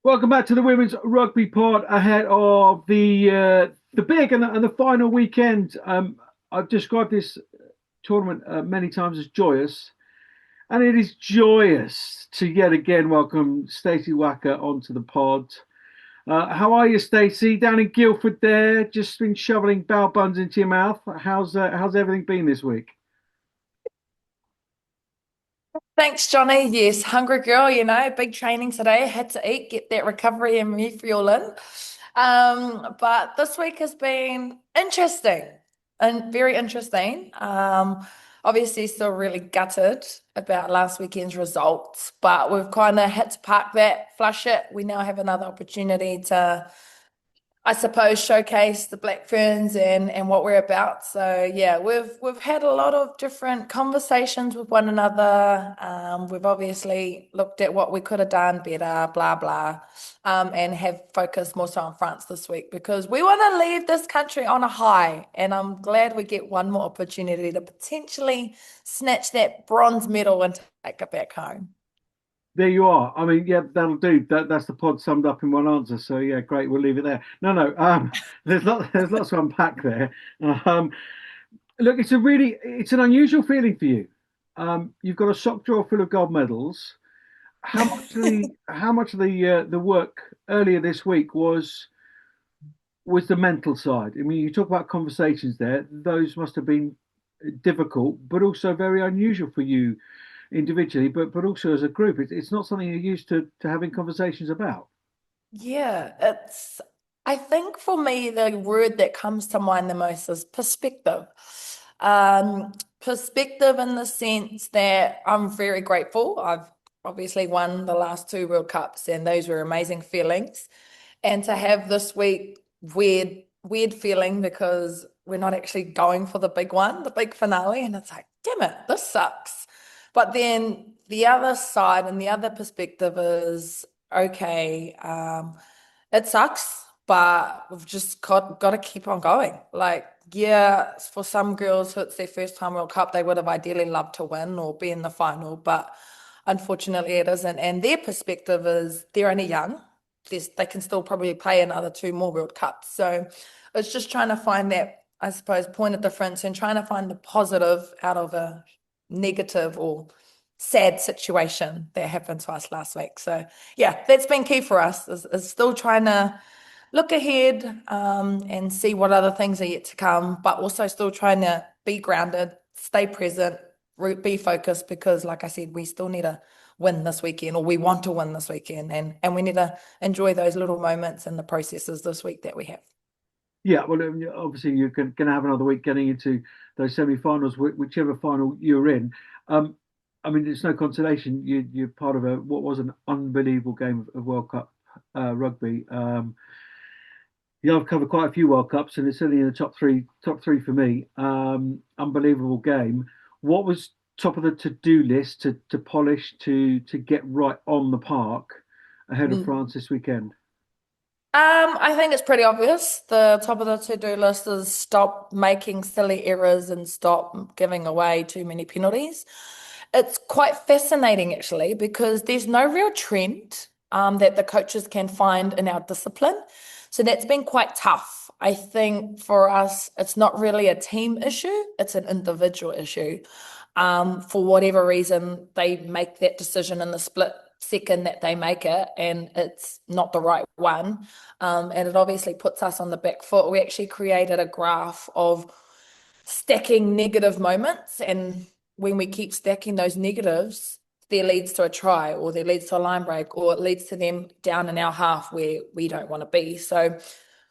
Welcome back to the Women's Rugby Pod ahead of the big and the final weekend. I've described this tournament many times as joyous, and it is joyous to yet again welcome Stacey Waaka onto the pod. How are you, Stacey? Down in Guildford, there, just been shoveling bao buns into your mouth. How's everything been this week? Thanks, Johnny. Yes, hungry girl, big training today. Had to eat, get that recovery and refuel in. But this week has been interesting and very interesting. Obviously still really gutted about last weekend's results, but we've kind of had to park that, flush it. We now have another opportunity to I suppose showcase the Black Ferns and what we're about. So yeah, we've had a lot of different conversations with one another. We've obviously looked at what we could have done better, blah blah, and have focused more so on France this week because we want to leave this country on a high. And I'm glad we get one more opportunity to potentially snatch that bronze medal and take it back home. There you are. I mean, yeah, that'll do. That's the pod summed up in one answer. So yeah, great. We'll leave it there. No. There's lots to unpack there. Um, Look, it's an unusual feeling for you. You've got a sock drawer full of gold medals. How much of the work earlier this week was the mental side? I mean, you talk about conversations there; those must have been difficult, but also very unusual for you individually, but also as a group. It's not something you're used to having conversations about. Yeah, I think for me, the word that comes to mind the most is perspective. Perspective in the sense that I'm very grateful. I've obviously won the last two World Cups, and those were amazing feelings. And to have this week, weird feeling because we're not actually going for the big one, the big finale. And it's like, damn it, this sucks. But then the other side and the other perspective is okay, it sucks, but we've just got to keep on going. Like, yeah, for some girls who it's their first time World Cup, they would have ideally loved to win or be in the final, but unfortunately it isn't. And their perspective is they're only young. They can still probably play another two more World Cups. So it's just trying to find that, I suppose, point of difference and trying to find the positive out of a negative or sad situation that happened to us last week. So yeah, that's been key for us is still trying to look ahead and see what other things are yet to come, but also still trying to be grounded, stay present, be focused because like I said, we still need to win this weekend or we want to win this weekend and we need to enjoy those little moments and the processes this week that we have. Yeah, well, obviously you're going to have another week getting into those semi-finals, whichever final you're in. Um, I mean, it's no consolation. You're part of what was an unbelievable game of World Cup rugby. Yeah, I've covered quite a few World Cups, and it's certainly in the top three for me. Unbelievable game. What was top of the to-do list to polish to get right on the park ahead of Mm. France this weekend? I think it's pretty obvious. The top of the to-do list is stop making silly errors and stop giving away too many penalties. It's quite fascinating actually because there's no real trend that the coaches can find in our discipline. So that's been quite tough. I think for us, it's not really a team issue, it's an individual issue. For whatever reason, they make that decision in the split second that they make it, and it's not the right one. And it obviously puts us on the back foot. We actually created a graph of stacking negative moments, and when we keep stacking those negatives, there leads to a try, or there leads to a line break, or it leads to them down in our half where we don't want to be. So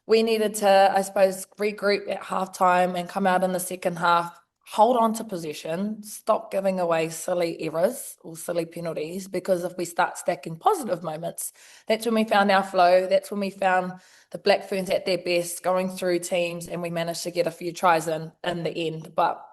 we needed to, I suppose, regroup at halftime and come out in the second half, hold on to possession, stop giving away silly errors or silly penalties, because if we start stacking positive moments, that's when we found our flow. That's when we found the Black Ferns at their best, going through teams, and we managed to get a few tries in the end. But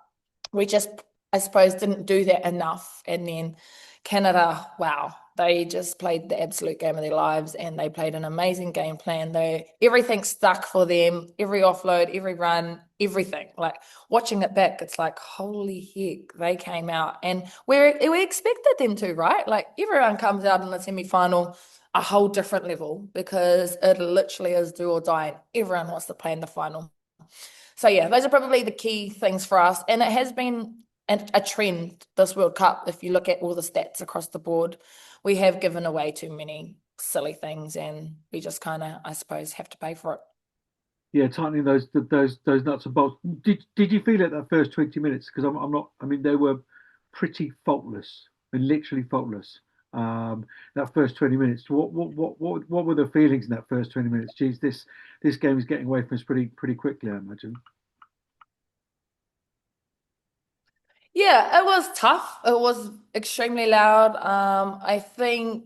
we just, I suppose, didn't do that enough. And then Canada, wow, they just played the absolute game of their lives and they played an amazing game plan. Everything stuck for them, every offload, every run, everything. Like watching it back, it's like, holy heck, they came out and we expected them to, right? Like everyone comes out in the semi-final a whole different level because it literally is do or die, and everyone wants to play in the final. So yeah, those are probably the key things for us, and it has been a trend this World Cup. If you look at all the stats across the board, we have given away too many silly things, and we just kind of, I suppose, have to pay for it. Yeah, tightening those nuts and bolts. Did you feel it that first 20 minutes? Because I'm not. I mean, they were pretty faultless and literally faultless. That first 20 minutes. What were the feelings in that first 20 minutes? Geez, this game is getting away from us pretty quickly, I imagine. Yeah, it was tough. It was extremely loud. I think,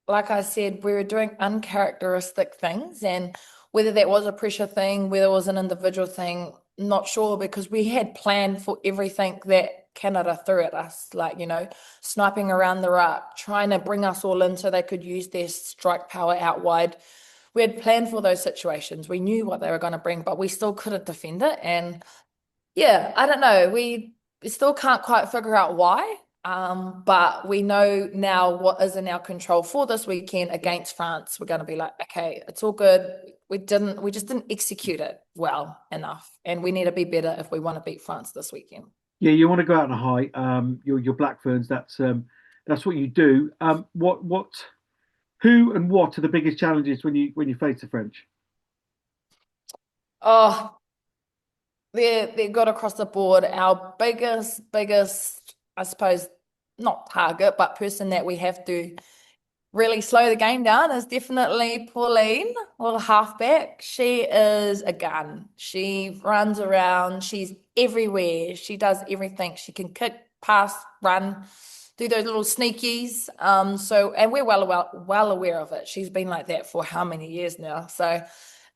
like I said, we were doing uncharacteristic things, and whether that was a pressure thing, whether it was an individual thing, not sure because we had planned for everything that Canada threw at us, like, sniping around the ruck, trying to bring us all in so they could use their strike power out wide. We had planned for those situations. We knew what they were going to bring, but we still couldn't defend it. And yeah, I don't know. We still can't quite figure out why. But we know now what is in our control for this weekend against France. We're going to be like, okay, it's all good. We just didn't execute it well enough, and we need to be better if we want to beat France this weekend. Yeah, you want to go out on a high. Your Black Ferns. That's what you do. Who and what are the biggest challenges when you face the French? Oh, they're good across the board. Our biggest, I suppose, not target, but person that we have to really slow the game down is definitely Pauline, little halfback. She is a gun. She runs around. She's everywhere. She does everything. She can kick, pass, run, do those little sneakies. And we're well aware of it. She's been like that for how many years now? So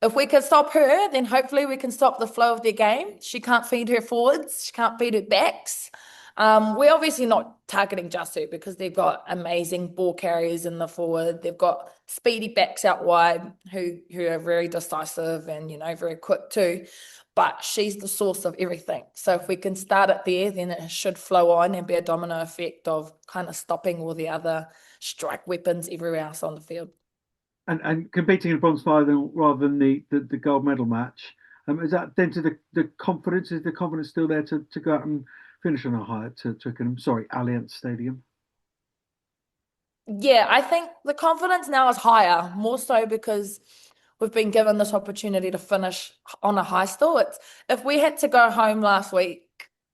if we can stop her, then hopefully we can stop the flow of their game. She can't feed her forwards. She can't feed her backs. We're obviously not targeting just her because they've got amazing ball carriers in the forward. They've got speedy backs out wide who are very decisive and very quick too. But she's the source of everything. So if we can start it there, then it should flow on and be a domino effect of kind of stopping all the other strike weapons everywhere else on the field. And competing in bronze final rather than the gold medal match. Is that then to the confidence? Is the confidence still there to go out and finish on a high to Twickenham? Sorry, Allianz Stadium. Yeah, I think the confidence now is higher, more so because we've been given this opportunity to finish on a high still. If we had to go home last week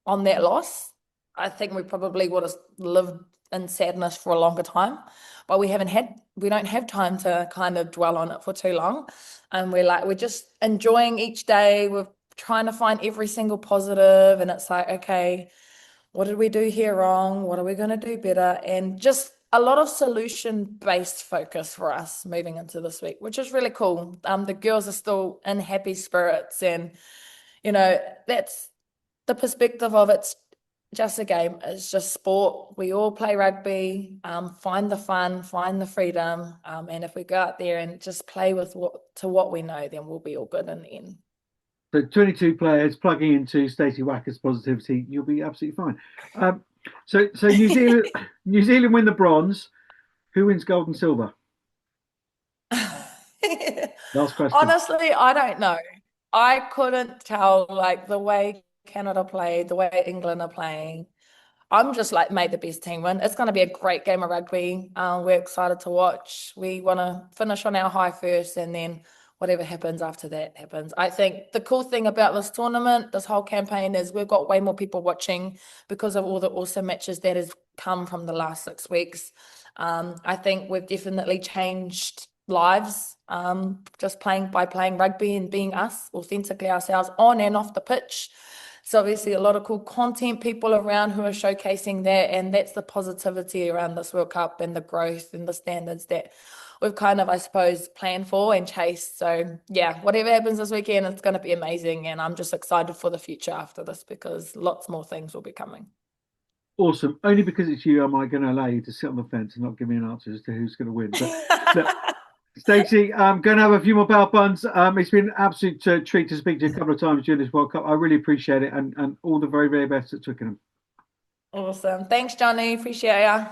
on that loss, I think we probably would have lived in sadness for a longer time. But we don't have time to kind of dwell on it for too long. And we're just enjoying each day. We're trying to find every single positive, and it's like, okay, what did we do here wrong? What are we going to do better? And just a lot of solution-based focus for us moving into this week, which is really cool. The girls are still in happy spirits, and that's the perspective of it's just a game. It's just sport. We all play rugby. Find the fun, find the freedom, and if we go out there and just play with what we know, then we'll be all good in the end. So 22 players plugging into Stacey Waaka's positivity, you'll be absolutely fine. So New Zealand New Zealand win the bronze. Who wins gold and silver? Last question. Honestly, I don't know. I couldn't tell, like, the way Canada played, the way England are playing. I'm just like, made the best team win. It's going to be a great game of rugby. We're excited to watch. We want to finish on our high first, and then whatever happens after that happens. I think the cool thing about this tournament, this whole campaign, is we've got way more people watching because of all the awesome matches that has come from the last 6 weeks. I think we've definitely changed lives just playing rugby and being us, authentically ourselves on and off the pitch. So obviously a lot of cool content people around who are showcasing that, and that's the positivity around this World Cup and the growth and the standards that we've kind of, I suppose, planned for and chased. So yeah, whatever happens this weekend, it's going to be amazing, and I'm just excited for the future after this because lots more things will be coming. Awesome. Only because it's you am I going to allow you to sit on the fence and not give me an answer as to who's going to win. But look, Stacey, I'm going to have a few more bell buns. It's been an absolute treat to speak to you a couple of times during this World Cup. I really appreciate it, and all the very, very best at Twickenham. Awesome. Thanks, Johnny. Appreciate ya.